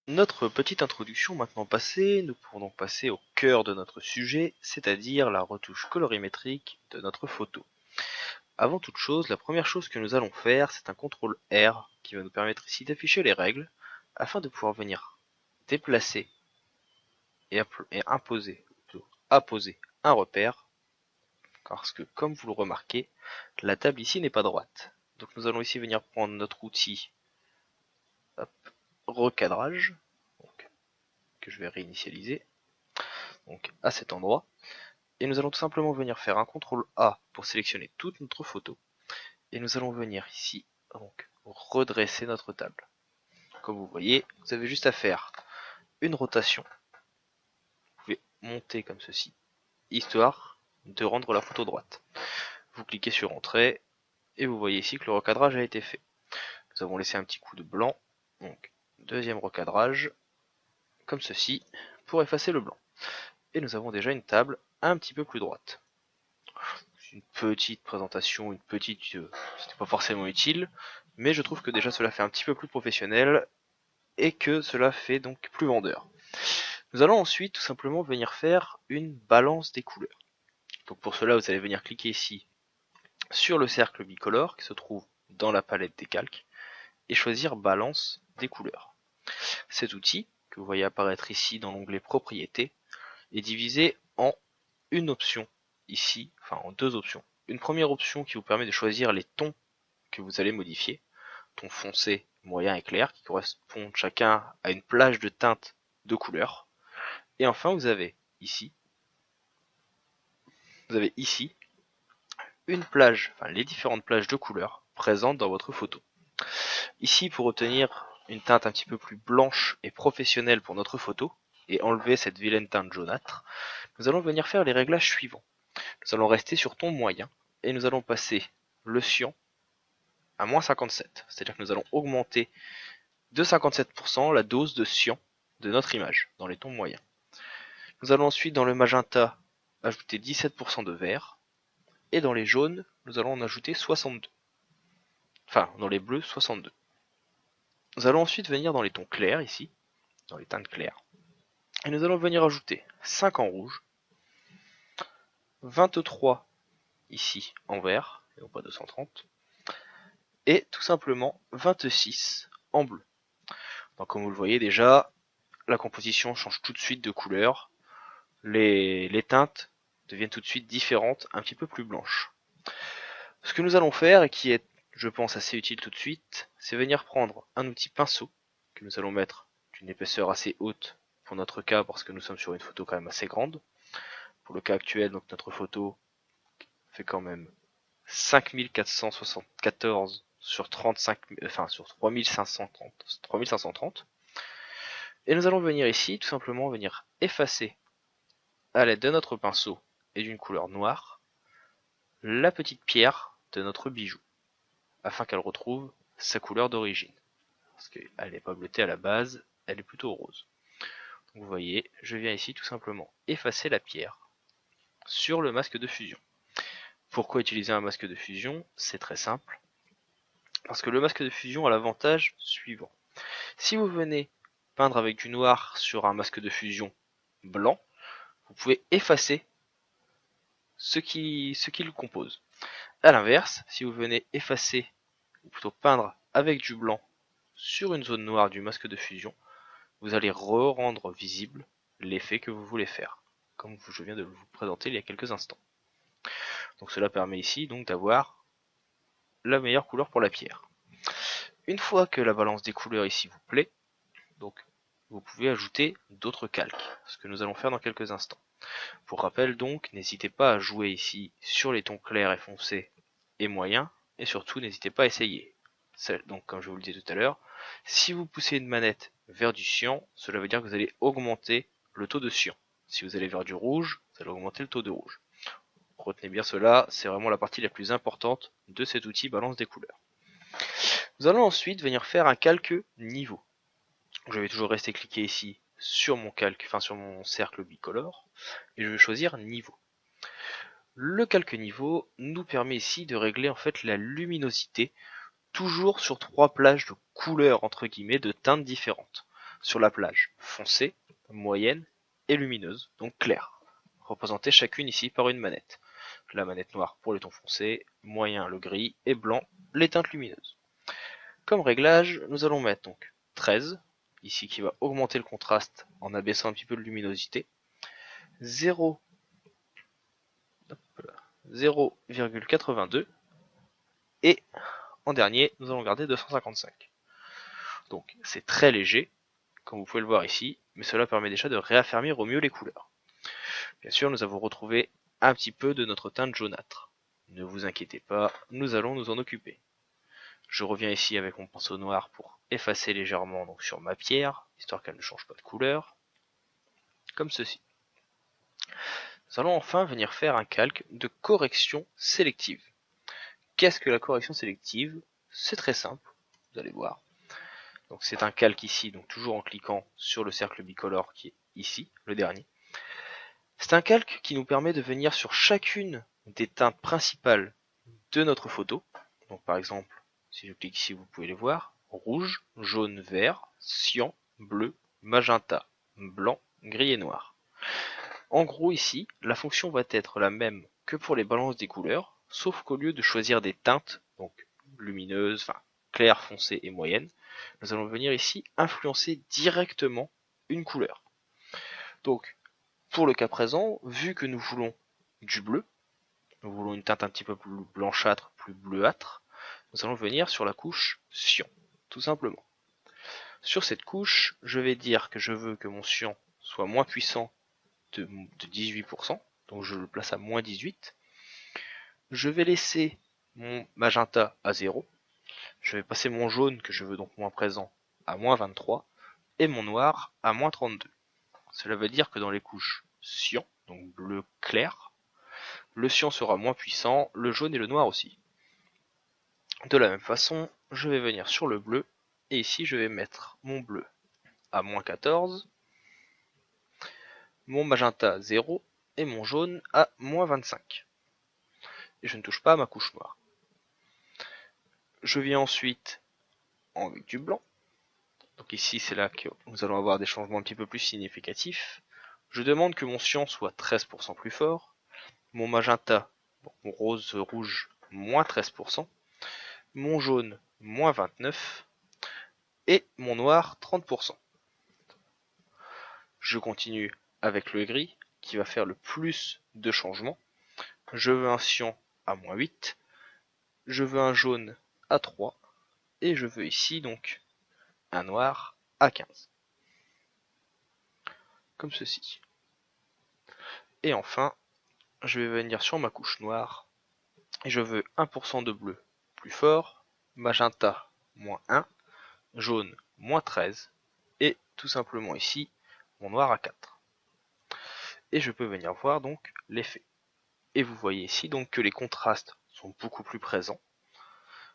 Notre petite introduction maintenant passée, nous pourrons donc passer au cœur de notre sujet, c'est-à-dire la retouche colorimétrique de notre photo. Avant toute chose, la première chose que nous allons faire, c'est un contrôle R qui va nous permettre ici d'afficher les règles afin de pouvoir venir déplacer et apposer un repère, parce que comme vous le remarquez, la table ici n'est pas droite. Donc nous allons ici venir prendre notre outil hop, recadrage, donc, que je vais réinitialiser, donc à cet endroit. Et nous allons tout simplement venir faire un CTRL A pour sélectionner toute notre photo. Et nous allons venir ici, donc, redresser notre table. Comme vous voyez, vous avez juste à faire une rotation. Vous pouvez monter comme ceci, histoire de rendre la photo droite. Vous cliquez sur Entrée, et vous voyez ici que le recadrage a été fait. Nous avons laissé un petit coup de blanc, donc deuxième recadrage, comme ceci, pour effacer le blanc. Et nous avons déjà une table un petit peu plus droite. Une petite présentation, c'était pas forcément utile, mais je trouve que déjà cela fait un petit peu plus professionnel et que cela fait donc plus vendeur. Nous allons ensuite tout simplement venir faire une balance des couleurs. Donc pour cela, vous allez venir cliquer ici sur le cercle bicolore qui se trouve dans la palette des calques et choisir balance des couleurs. Cet outil, que vous voyez apparaître ici dans l'onglet propriétés, est divisé en une option ici, enfin en deux options. Une première option qui vous permet de choisir les tons que vous allez modifier, ton foncé, moyen et clair, qui correspondent chacun à une plage de teintes de couleurs. Et enfin, vous avez ici une plage, enfin les différentes plages de couleurs présentes dans votre photo. Ici, pour obtenir une teinte un petit peu plus blanche et professionnelle pour notre photo, et enlever cette vilaine teinte jaunâtre, nous allons venir faire les réglages suivants. Nous allons rester sur ton moyen, et nous allons passer le cyan à moins 57. C'est-à-dire que nous allons augmenter de 57% la dose de cyan de notre image dans les tons moyens. Nous allons ensuite dans le magenta ajouter 17% de vert et dans les jaunes nous allons en ajouter 62. Enfin dans les bleus 62. Nous allons ensuite venir dans les tons clairs ici, dans les teintes claires, et nous allons venir ajouter 5 en rouge, 23 ici en vert, et non pas 230, et tout simplement 26 en bleu. Donc comme vous le voyez déjà, la composition change tout de suite de couleur, les teintes deviennent tout de suite différentes, un petit peu plus blanches. Ce que nous allons faire, et qui est, je pense, assez utile tout de suite, c'est venir prendre un outil pinceau, que nous allons mettre d'une épaisseur assez haute pour notre cas, parce que nous sommes sur une photo quand même assez grande. Pour le cas actuel, donc notre photo fait quand même 5474 sur 35, enfin sur 3530. Et nous allons venir ici, tout simplement venir effacer à l'aide de notre pinceau et d'une couleur noire la petite pierre de notre bijou, afin qu'elle retrouve sa couleur d'origine. Parce qu'elle n'est pas bleutée à la base, elle est plutôt rose. Donc vous voyez, je viens ici tout simplement effacer la pierre sur le masque de fusion. Pourquoi utiliser un masque de fusion? C'est très simple. Parce que le masque de fusion a l'avantage suivant. Si vous venez peindre avec du noir sur un masque de fusion blanc, vous pouvez effacer ce qui le compose. A l'inverse, si vous venez effacer, ou plutôt peindre avec du blanc sur une zone noire du masque de fusion, vous allez rendre visible l'effet que vous voulez faire, comme je viens de vous présenter il y a quelques instants. Donc cela permet ici donc d'avoir la meilleure couleur pour la pierre. Une fois que la balance des couleurs ici vous plaît, donc vous pouvez ajouter d'autres calques, ce que nous allons faire dans quelques instants. Pour rappel donc, n'hésitez pas à jouer ici sur les tons clairs et foncés et moyens, et surtout n'hésitez pas à essayer. Donc comme je vous le disais tout à l'heure, si vous poussez une manette vers du cyan, cela veut dire que vous allez augmenter le taux de cyan. Si vous allez vers du rouge, vous allez augmenter le taux de rouge. Retenez bien cela, c'est vraiment la partie la plus importante de cet outil balance des couleurs. Nous allons ensuite venir faire un calque niveau. Je vais toujours rester cliqué ici sur mon calque, enfin sur mon cercle bicolore, et je vais choisir niveau. Le calque niveau nous permet ici de régler en fait la luminosité, toujours sur trois plages de couleurs entre guillemets de teintes différentes. sur la plage foncée, moyenne et lumineuse, donc claire, représentées chacune ici par une manette. La manette noire pour les tons foncés, moyen le gris et blanc les teintes lumineuses. Comme réglage, nous allons mettre donc 13, ici qui va augmenter le contraste en abaissant un petit peu de luminosité, 0,82 et en dernier nous allons garder 255. Donc c'est très léger, comme vous pouvez le voir ici, mais cela permet déjà de réaffermir au mieux les couleurs. Bien sûr, nous avons retrouvé un petit peu de notre teinte jaunâtre. Ne vous inquiétez pas, nous allons nous en occuper. Je reviens ici avec mon pinceau noir pour effacer légèrement donc sur ma pierre, histoire qu'elle ne change pas de couleur, comme ceci. Nous allons enfin venir faire un calque de correction sélective. Qu'est-ce que la correction sélective? C'est très simple, vous allez voir. Donc c'est un calque ici, donc toujours en cliquant sur le cercle bicolore qui est ici, le dernier. C'est un calque qui nous permet de venir sur chacune des teintes principales de notre photo. Donc par exemple, si je clique ici, vous pouvez les voir. Rouge, jaune, vert, cyan, bleu, magenta, blanc, gris et noir. En gros ici, la fonction va être la même que pour les balances des couleurs, sauf qu'au lieu de choisir des teintes, donc lumineuses, enfin claires, foncées et moyennes, nous allons venir ici influencer directement une couleur. Donc pour le cas présent, vu que nous voulons du bleu, nous voulons une teinte un petit peu plus blanchâtre, plus bleuâtre, nous allons venir sur la couche cyan, tout simplement. Sur cette couche, je vais dire que je veux que mon cyan soit moins puissant de 18%, donc je le place à moins 18. Je vais laisser mon magenta à 0. Je vais passer mon jaune, que je veux donc moins présent, à moins 23, et mon noir à moins 32. Cela veut dire que dans les couches cyan, donc bleu clair, le cyan sera moins puissant, le jaune et le noir aussi. De la même façon, je vais venir sur le bleu, et ici je vais mettre mon bleu à moins 14, mon magenta 0, et mon jaune à moins 25. Et je ne touche pas à ma couche noire. Je viens ensuite avec du blanc. Donc ici c'est là que nous allons avoir des changements un petit peu plus significatifs. Je demande que mon cyan soit 13% plus fort, mon magenta, mon rose rouge, moins 13%, mon jaune, moins 29%, et mon noir, 30%. Je continue avec le gris, qui va faire le plus de changements. Je veux un cyan à moins 8, je veux un jaune à 3, et je veux ici donc un noir à 15. Comme ceci. Et enfin, je vais venir sur ma couche noire, et je veux 1% de bleu plus fort, magenta moins 1, jaune moins 13, et tout simplement ici, mon noir à 4. Et je peux venir voir donc l'effet. Et vous voyez ici donc que les contrastes sont beaucoup plus présents,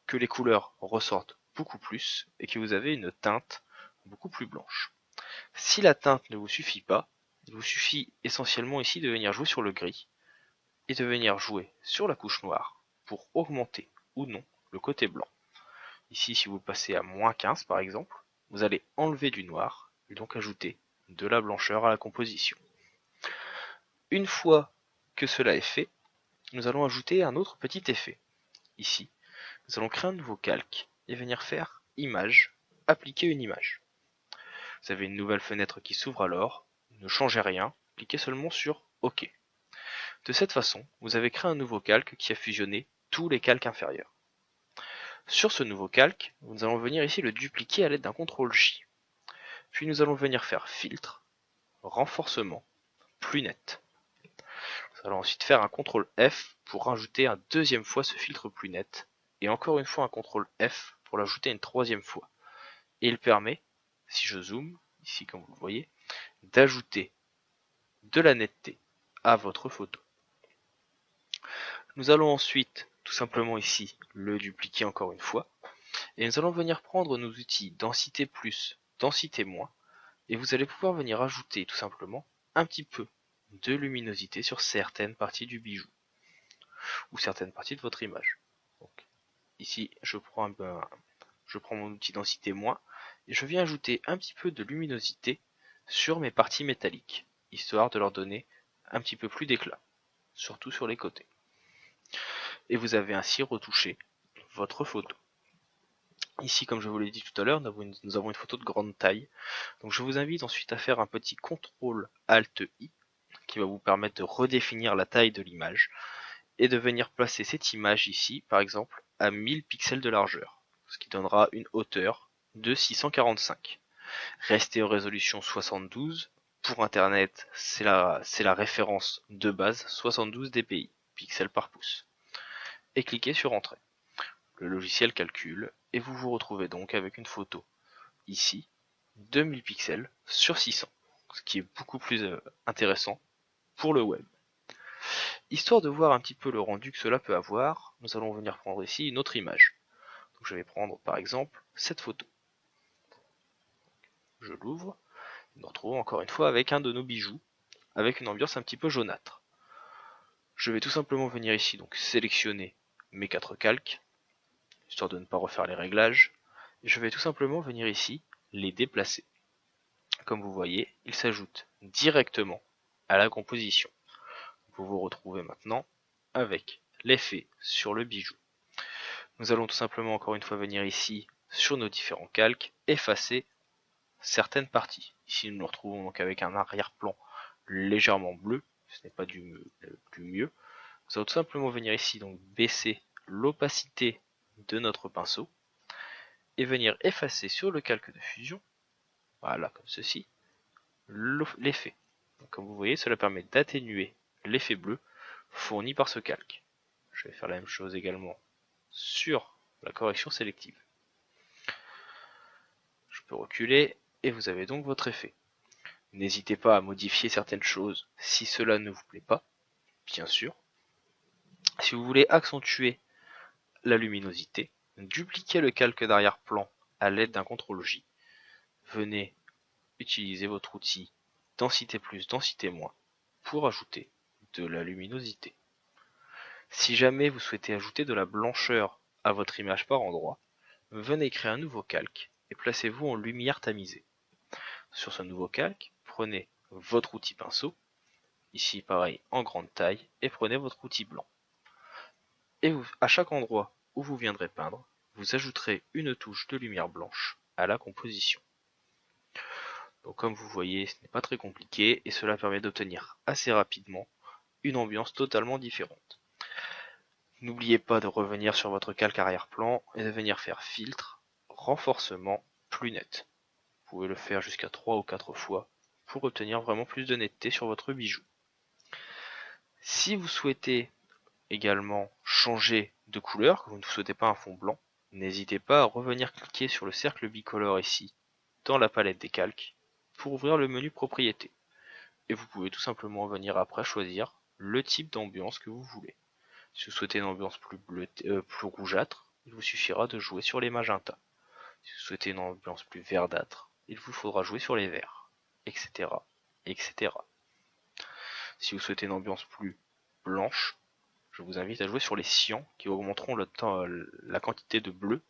que les couleurs ressortent beaucoup plus, et que vous avez une teinte beaucoup plus blanche. Si la teinte ne vous suffit pas, il vous suffit essentiellement ici de venir jouer sur le gris, et de venir jouer sur la couche noire pour augmenter ou non le côté blanc. Ici, si vous passez à moins 15 par exemple, vous allez enlever du noir et donc ajouter de la blancheur à la composition. Une fois que cela est fait, nous allons ajouter un autre petit effet. Ici, nous allons créer un nouveau calque et venir faire Image, appliquer une image. Vous avez une nouvelle fenêtre qui s'ouvre alors, ne changez rien, cliquez seulement sur OK. De cette façon, vous avez créé un nouveau calque qui a fusionné tous les calques inférieurs. Sur ce nouveau calque, nous allons venir ici le dupliquer à l'aide d'un CTRL J. Puis nous allons venir faire Filtre, Renforcement, Plus net. Nous allons ensuite faire un CTRL F pour rajouter une deuxième fois ce filtre plus net, et encore une fois un CTRL F pour l'ajouter une troisième fois. Et il permet, si je zoome, ici comme vous le voyez, d'ajouter de la netteté à votre photo. Nous allons ensuite, tout simplement ici, le dupliquer encore une fois, et nous allons venir prendre nos outils densité plus, densité moins, et vous allez pouvoir venir ajouter tout simplement un petit peu de luminosité sur certaines parties du bijou, ou certaines parties de votre image. Donc, ici, je prends mon outil densité moins, je viens ajouter un petit peu de luminosité sur mes parties métalliques, histoire de leur donner un petit peu plus d'éclat, surtout sur les côtés. Et vous avez ainsi retouché votre photo. Ici, comme je vous l'ai dit tout à l'heure, nous avons une photo de grande taille. Donc je vous invite ensuite à faire un petit CTRL-ALT-I qui va vous permettre de redéfinir la taille de l'image et de venir placer cette image ici, par exemple, à 1000 pixels de largeur, ce qui donnera une hauteur de 645. Restez en résolution 72. Pour Internet, c'est la référence de base, 72 dpi, pixels par pouce. Et cliquez sur Entrée. Le logiciel calcule et vous vous retrouvez donc avec une photo ici 2000 pixels sur 600, ce qui est beaucoup plus intéressant pour le web. Histoire de voir un petit peu le rendu que cela peut avoir, nous allons venir prendre ici une autre image. Donc je vais prendre par exemple cette photo. Je l'ouvre, nous retrouvons encore une fois avec un de nos bijoux, avec une ambiance un petit peu jaunâtre. Je vais tout simplement venir ici donc sélectionner mes 4 calques, histoire de ne pas refaire les réglages. Et je vais tout simplement venir ici les déplacer. Comme vous voyez, ils s'ajoutent directement à la composition. Vous vous retrouvez maintenant avec l'effet sur le bijou. Nous allons tout simplement encore une fois venir ici sur nos différents calques, effacer certaines parties. Ici nous nous retrouvons donc avec un arrière-plan légèrement bleu, ce n'est pas du mieux. Nous allons tout simplement venir ici donc baisser l'opacité de notre pinceau et venir effacer sur le calque de fusion, voilà comme ceci, l'effet. Comme vous voyez, cela permet d'atténuer l'effet bleu fourni par ce calque. Je vais faire la même chose également sur la correction sélective. Je peux reculer et vous avez donc votre effet. N'hésitez pas à modifier certaines choses si cela ne vous plaît pas, bien sûr. Si vous voulez accentuer la luminosité, dupliquez le calque d'arrière-plan à l'aide d'un CTRL-J. Venez utiliser votre outil densité plus, densité moins pour ajouter de la luminosité. Si jamais vous souhaitez ajouter de la blancheur à votre image par endroit, venez créer un nouveau calque et placez-vous en lumière tamisée. Sur ce nouveau calque, prenez votre outil pinceau, ici pareil en grande taille, et prenez votre outil blanc. Et à chaque endroit où vous viendrez peindre, vous ajouterez une touche de lumière blanche à la composition. Donc comme vous voyez, ce n'est pas très compliqué et cela permet d'obtenir assez rapidement une ambiance totalement différente. N'oubliez pas de revenir sur votre calque arrière-plan et de venir faire filtre, renforcement, plus net. Vous pouvez le faire jusqu'à 3 ou 4 fois pour obtenir vraiment plus de netteté sur votre bijou. Si vous souhaitez également changer de couleur, que vous ne souhaitez pas un fond blanc, n'hésitez pas à revenir cliquer sur le cercle bicolore ici, dans la palette des calques, pour ouvrir le menu propriétés. Et vous pouvez tout simplement venir après choisir le type d'ambiance que vous voulez. Si vous souhaitez une ambiance plus plus rougeâtre, il vous suffira de jouer sur les magentas. Si vous souhaitez une ambiance plus verdâtre, il vous faudra jouer sur les verts, etc., etc. Si vous souhaitez une ambiance plus blanche, je vous invite à jouer sur les cyans qui augmenteront la quantité de bleu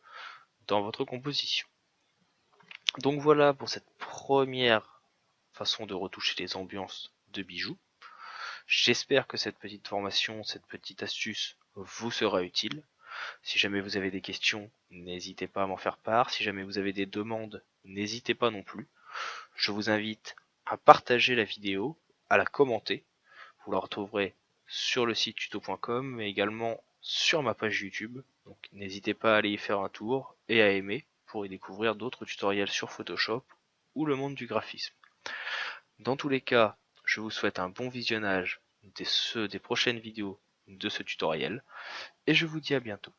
dans votre composition. Donc voilà pour cette première façon de retoucher les ambiances de bijoux. J'espère que cette petite formation, cette petite astuce vous sera utile. Si jamais vous avez des questions, n'hésitez pas à m'en faire part. Si jamais vous avez des demandes, n'hésitez pas non plus. Je vous invite à partager la vidéo, à la commenter. Vous la retrouverez sur le site tuto.com, mais également sur ma page YouTube. Donc n'hésitez pas à aller y faire un tour et à aimer pour y découvrir d'autres tutoriels sur Photoshop ou le monde du graphisme. Dans tous les cas, je vous souhaite un bon visionnage des prochaines vidéos de ce tutoriel et je vous dis à bientôt.